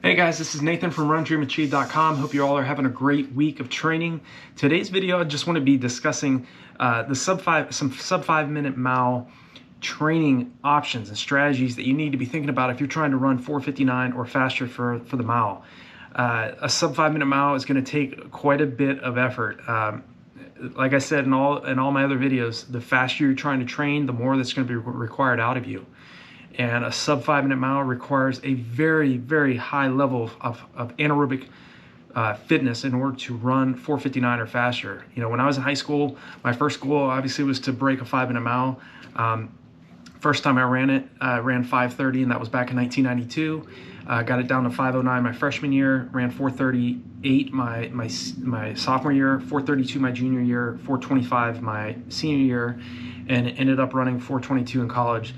Hey guys, this is Nathan from RunDreamAchieve.com. Hope you all are having a great week of training. Today's video, I just want to be discussing some sub 5 minute mile training options and strategies that you need to be thinking about if you're trying to run 4:59 or faster for the mile. A sub 5 minute mile is going to take quite a bit of effort. Like I said in all my other videos, the faster you're trying to train, the more that's going to be required out of you. And a sub 5 minute mile requires a very, very high level of anaerobic fitness in order to run 4:59 or faster. You know, when I was in high school, my first goal obviously was to break a 5 minute mile. First time I ran it, I ran 5:30, and that was back in 1992. Got it down to 5:09 my freshman year, ran 4:38 my sophomore year, 4:32 my junior year, 4:25 my senior year, and ended up running 4:22 in college.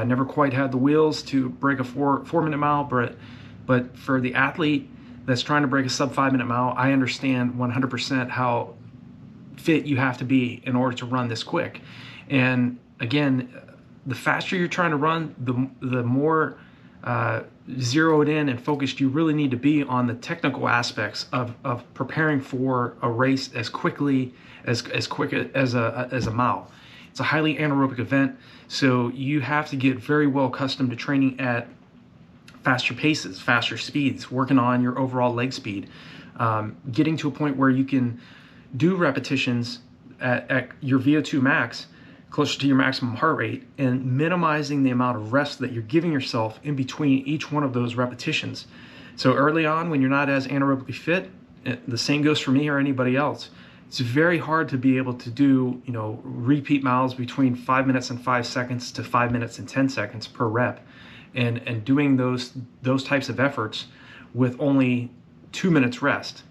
Never quite had the wheels to break a 4 minute mile, but for the athlete that's trying to break a sub 5 minute mile, I understand 100% how fit you have to be in order to run this quick. And again, the faster you're trying to run, the more zeroed in and focused you really need to be on the technical aspects of preparing for a race as quick as a mile. It's a highly anaerobic event, so you have to get very well accustomed to training at faster paces, faster speeds, working on your overall leg speed, getting to a point where you can do repetitions at your VO2 max, closer to your maximum heart rate, and minimizing the amount of rest that you're giving yourself in between each one of those repetitions. So early on, when you're not as anaerobically fit, the same goes for me or anybody else, it's very hard to be able to do, you know, repeat miles between 5 minutes and 5 seconds to 5 minutes and 10 seconds per rep, and doing those types of efforts with only 2 minutes rest.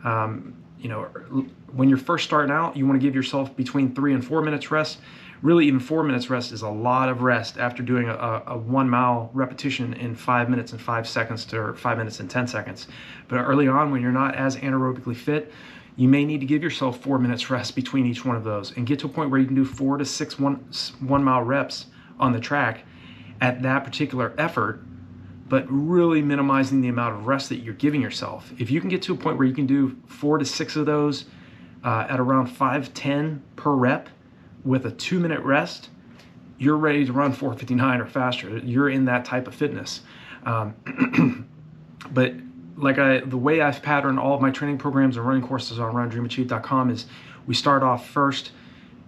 You know, when you're first starting out, you want to give yourself between 3 and 4 minutes rest. Really, even 4 minutes rest is a lot of rest after doing a 1 mile repetition in 5 minutes and 5 seconds to 5 minutes and 10 seconds. But early on, when you're not as anaerobically fit, you may need to give yourself 4 minutes rest between each one of those and get to a point where you can do 4 to 6 one mile reps on the track at that particular effort, but really minimizing the amount of rest that you're giving yourself. If you can get to a point where you can do 4 to 6 of those at around 5:10 per rep with a 2 minute rest, you're ready to run 4:59 or faster. You're in that type of fitness. But the way I've patterned all of my training programs and running courses on RunDreamAchieve.com is we start off first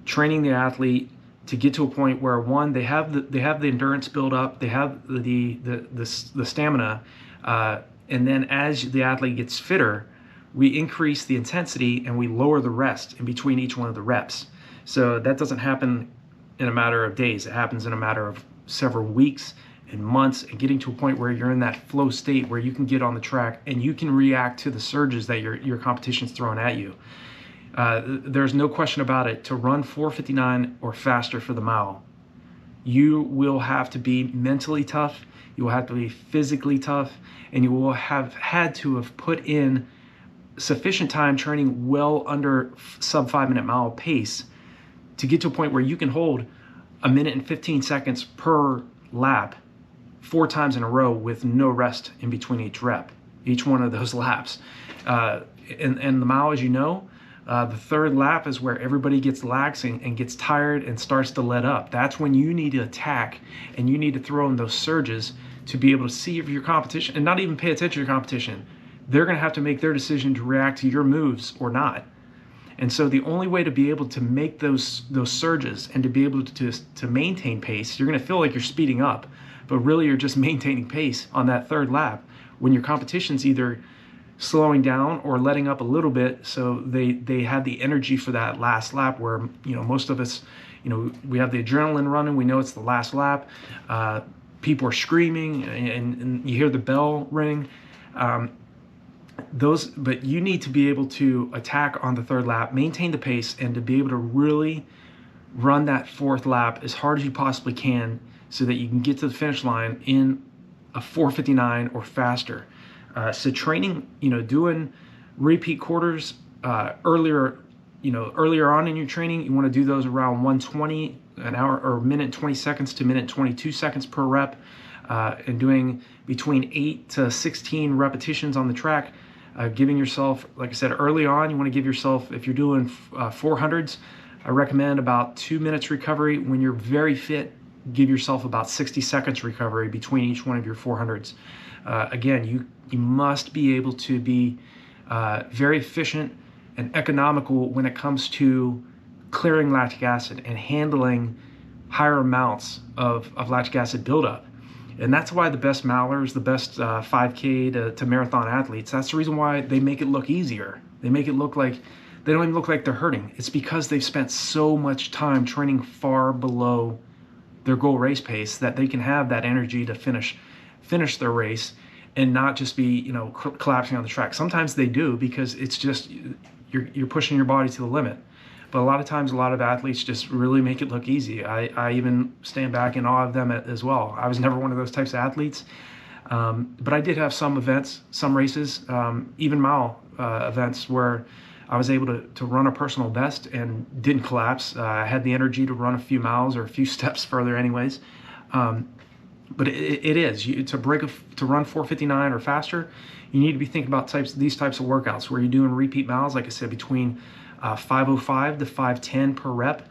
training the athlete to get to a point where, one, they have the endurance build up, they have the stamina, and then as the athlete gets fitter, we increase the intensity and we lower the rest in between each one of the reps. So that doesn't happen in a matter of days. It happens in a matter of several weeks and months, and getting to a point where you're in that flow state where you can get on the track and you can react to the surges that your competition's throwing at you. There's no question about it. To run 4:59 or faster for the mile, you will have to be mentally tough, you will have to be physically tough, and you will have had to have put in sufficient time training well under sub 5 minute mile pace to get to a point where you can hold 1 minute and 15 seconds per lap 4 times in a row with no rest in between each rep, each one of those laps. And the mile, as you know, the third lap is where everybody gets lax and gets tired and starts to let up. That's when you need to attack and you need to throw in those surges to be able to see if your competition, and not even pay attention to your competition, they're going to have to make their decision to react to your moves or not. And so the only way to be able to make those surges and to be able to maintain pace, you're going to feel like you're speeding up, but really you're just maintaining pace on that third lap when your competition's either slowing down or letting up a little bit, so they have the energy for that last lap, where, you know, most of us, you know, we have the adrenaline running, we know it's the last lap, people are screaming and you hear the bell ring. But you need to be able to attack on the third lap, maintain the pace, and to be able to really run that fourth lap as hard as you possibly can so that you can get to the finish line in a 4:59 or faster. So training, you know, doing repeat quarters earlier on in your training, you want to do those around 1:20 an hour, or minute 20 seconds to minute 22 seconds per rep. and doing between 8 to 16 repetitions on the track. Giving yourself, like I said early on, you want to give yourself, if you're doing 400s, I recommend about 2 minutes recovery. When you're very fit, give yourself about 60 seconds recovery between each one of your 400s. Again, you must be able to be very efficient and economical when it comes to clearing lactic acid and handling higher amounts of lactic acid buildup. And that's why the best malers, the best 5K to marathon athletes, that's the reason why they make it look easier. They make it look like, they don't even look like they're hurting. It's because they've spent so much time training far below their goal race pace that they can have that energy to finish their race and not just be, collapsing on the track. Sometimes they do, because it's just, you're pushing your body to the limit. But a lot of times, a lot of athletes just really make it look easy. I even stand back in awe of them as well. I was never one of those types of athletes, but I did have some events, some races, even mile events where I was able to run a personal best and didn't collapse. I had the energy to run a few miles or a few steps further anyways. But it is, to run 4:59 or faster, you need to be thinking about these types of workouts where you're doing repeat miles, like I said, between 5:05 to 5:10 per rep,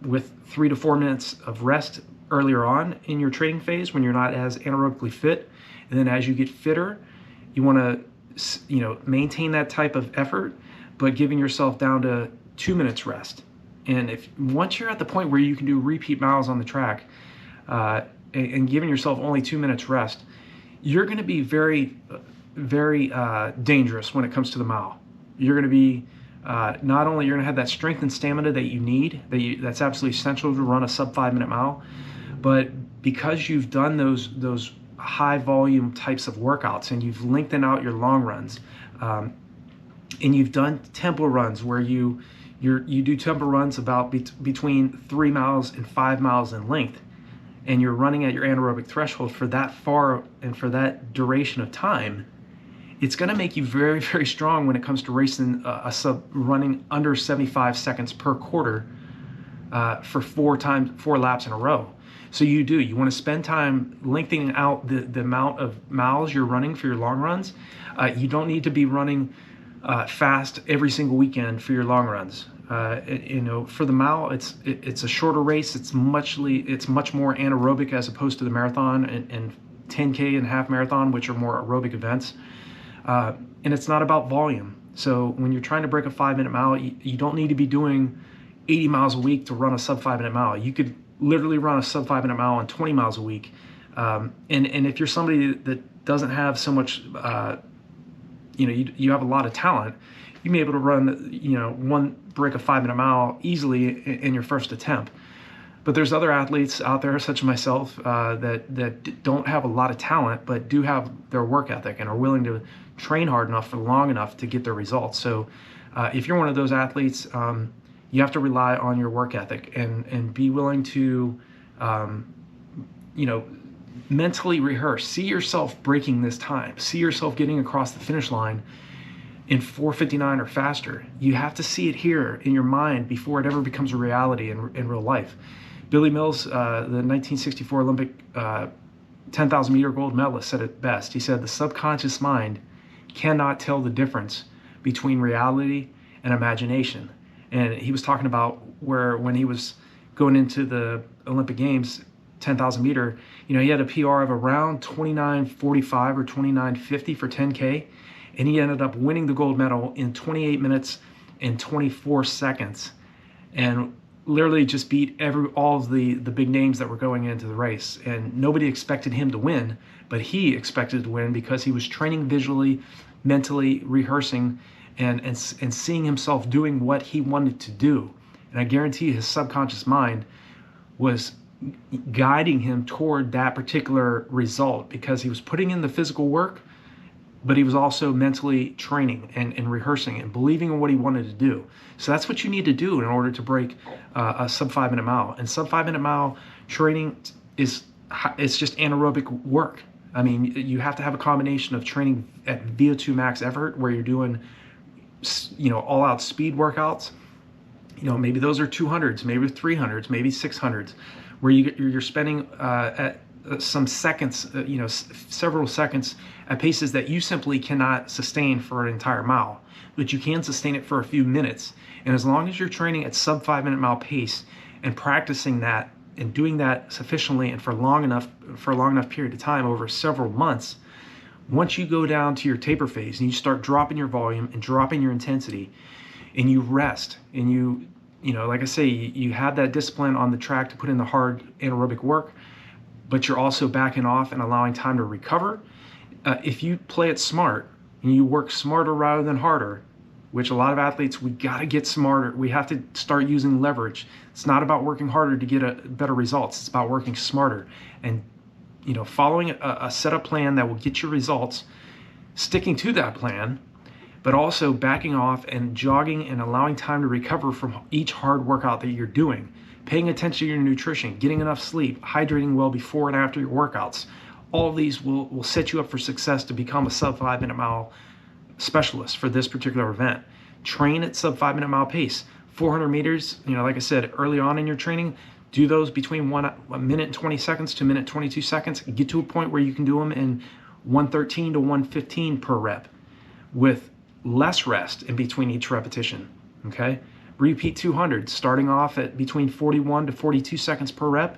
with 3 to 4 minutes of rest earlier on in your training phase when you're not as anaerobically fit. And then as you get fitter, you want to maintain that type of effort, but giving yourself down to 2 minutes rest. And once you're at the point where you can do repeat miles on the track, and giving yourself only 2 minutes rest, you're going to be very, very dangerous when it comes to the mile. You're going to be not only you're going to have that strength and stamina that you need, that's absolutely essential to run a sub 5 minute mile, but because you've done those high volume types of workouts and you've lengthened out your long runs, and you've done tempo runs where you do tempo runs about between 3 miles and 5 miles in length, and you're running at your anaerobic threshold for that far and for that duration of time, it's going to make you very, very strong when it comes to racing running under 75 seconds per quarter for 4 laps in a row. So you want to spend time lengthening out the amount of miles you're running for your long runs. You don't need to be running fast every single weekend for your long runs. For the mile, it's a shorter race. It's much more anaerobic as opposed to the marathon and 10K and half marathon, which are more aerobic events. And it's not about volume. So when you're trying to break a 5 minute mile, you don't need to be doing 80 miles a week to run a sub 5 minute mile. You could literally run a sub 5 minute mile on 20 miles a week. And if you're somebody that doesn't have so much, you have a lot of talent, you may be able to run, break a 5 minute mile easily in your first attempt. But there's other athletes out there, such as myself, that don't have a lot of talent, but do have their work ethic and are willing to train hard enough for long enough to get their results. So if you're one of those athletes, you have to rely on your work ethic and be willing to, mentally rehearse. See yourself breaking this time. See yourself getting across the finish line in 4:59 or faster. You have to see it here in your mind before it ever becomes a reality in real life. Billy Mills, the 1964 Olympic 10,000 meter gold medalist, said it best. He said, "The subconscious mind cannot tell the difference between reality and imagination." And he was talking about when he was going into the Olympic Games, 10,000 meter, he had a PR of around 29:45 or 29:50 for 10K. And he ended up winning the gold medal in 28 minutes and 24 seconds. And literally just beat all of the big names that were going into the race. And nobody expected him to win, but he expected to win because he was training visually, mentally, rehearsing, and seeing himself doing what he wanted to do. And I guarantee his subconscious mind was guiding him toward that particular result because he was putting in the physical work, but he was also mentally training and rehearsing and believing in what he wanted to do. So that's what you need to do in order to break a sub 5 minute mile. And sub 5 minute mile training it's just anaerobic work. I mean, you have to have a combination of training at VO2 max effort where you're doing, all out speed workouts. Maybe those are 200s, maybe 300s, maybe 600s, where you're spending at some seconds, several seconds at paces that you simply cannot sustain for an entire mile, but you can sustain it for a few minutes. And as long as you're training at sub 5-minute mile pace and practicing that and doing that sufficiently and for a long enough period of time over several months, once you go down to your taper phase and you start dropping your volume and dropping your intensity and you rest and you like I say, you have that discipline on the track to put in the hard anaerobic work, but you're also backing off and allowing time to recover. If you play it smart and you work smarter rather than harder, which a lot of athletes, we got to get smarter. We have to start using leverage. It's not about working harder to get better results. It's about working smarter and following a setup plan that will get you results, sticking to that plan, but also backing off and jogging and allowing time to recover from each hard workout that you're doing, paying attention to your nutrition, getting enough sleep, hydrating well before and after your workouts. All of these will set you up for success to become a sub 5-minute mile specialist for this particular event. Train at sub 5-minute mile pace. 400 meters, like I said, early on in your training, do those between 1 minute and 20 seconds to 1 minute 22 seconds. Get to a point where you can do them in 113 to 115 per rep with less rest in between each repetition. Okay, repeat 200, starting off at between 41 to 42 seconds per rep.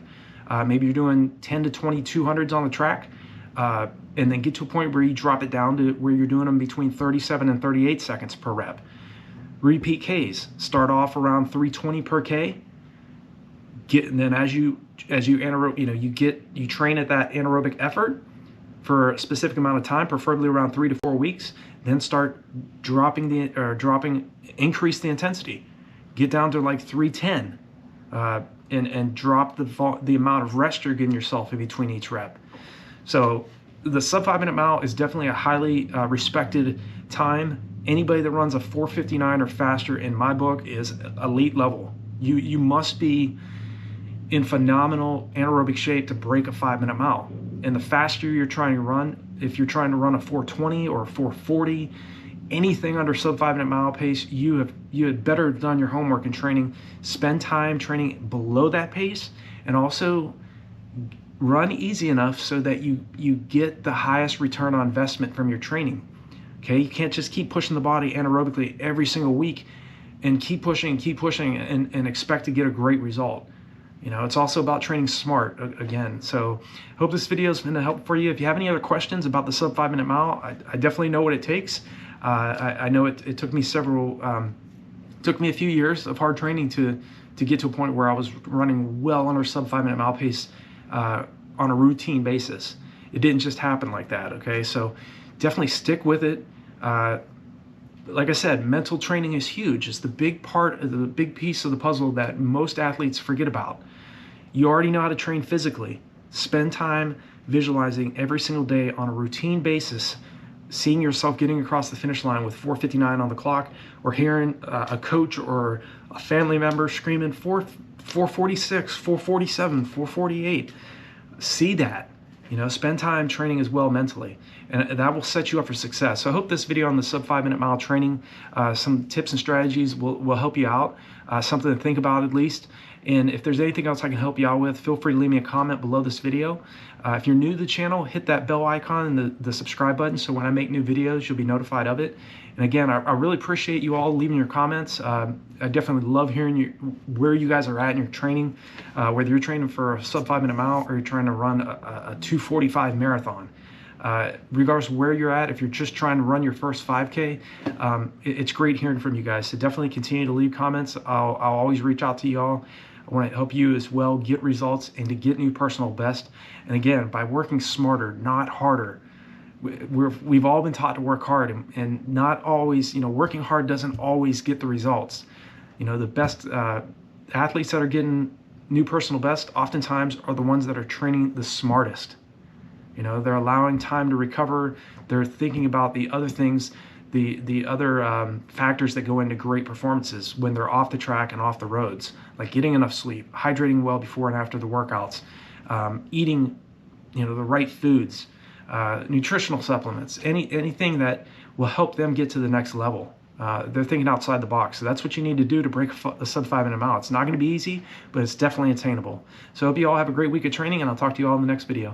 Maybe you're doing 10 to 20 200s on the track, and then get to a point where you drop it down to where you're doing them between 37 and 38 seconds per rep. Repeat Ks. Start off around 320 per K. And then as you train at that anaerobic effort for a specific amount of time, preferably around 3 to 4 weeks. Then start increase the intensity. Get down to like 310, and drop the amount of rest you're giving yourself in between each rep. So the sub 5-minute mile is definitely a highly respected time. Anybody that runs a 4:59 or faster in my book is elite level. You must be in phenomenal anaerobic shape to break a 5-minute mile. And the faster you're trying to run, if you're trying to run a 4:20 or a 4:40, anything under sub 5-minute mile pace, you had better done your homework in training. Spend time training below that pace, and also run easy enough so that you get the highest return on investment from your training. Okay, you can't just keep pushing the body anaerobically every single week and keep pushing and expect to get a great result. It's also about training smart again. So hope this video has been a help for you. If you have any other questions about the sub 5-minute mile, I definitely know what it takes. I know it took me a few years of hard training to get to a point where I was running well under sub 5-minute mile pace on a routine basis. It didn't just happen like that. Okay, so definitely stick with it. Like I said, mental training is huge. It's the big piece of the puzzle that most athletes forget about. You already know how to train physically. Spend time visualizing every single day on a routine basis, seeing yourself getting across the finish line with 4:59 on the clock, or hearing a coach or a family member screaming 4:46, 4:47, 4:48. See that. Spend time training as well mentally, and that will set you up for success. So I hope this video on the sub 5-minute mile training, some tips and strategies will help you out, something to think about at least. And if there's anything else I can help you out with, feel free to leave me a comment below this video. If you're new to the channel, hit that bell icon and the subscribe button so when I make new videos, you'll be notified of it. And again, I really appreciate you all leaving your comments. I definitely love hearing where you guys are at in your training, whether you're training for a sub 5-minute mile or you're trying to run a 2:45 marathon. Regardless of where you're at, if you're just trying to run your first 5K, it's great hearing from you guys. So definitely continue to leave comments. I'll always reach out to y'all. I want to help you as well get results and to get new personal best. And again, by working smarter, not harder. We've all been taught to work hard, and not always, working hard doesn't always get the results. The best athletes that are getting new personal best oftentimes are the ones that are training the smartest. They're allowing time to recover. They're thinking about the other things, the other factors that go into great performances when they're off the track and off the roads, like getting enough sleep, hydrating well before and after the workouts, eating, the right foods, nutritional supplements, anything that will help them get to the next level. They're thinking outside the box. So that's what you need to do to break a sub 5-minute mile. It's not going to be easy, but it's definitely attainable. So I hope you all have a great week of training, and I'll talk to you all in the next video.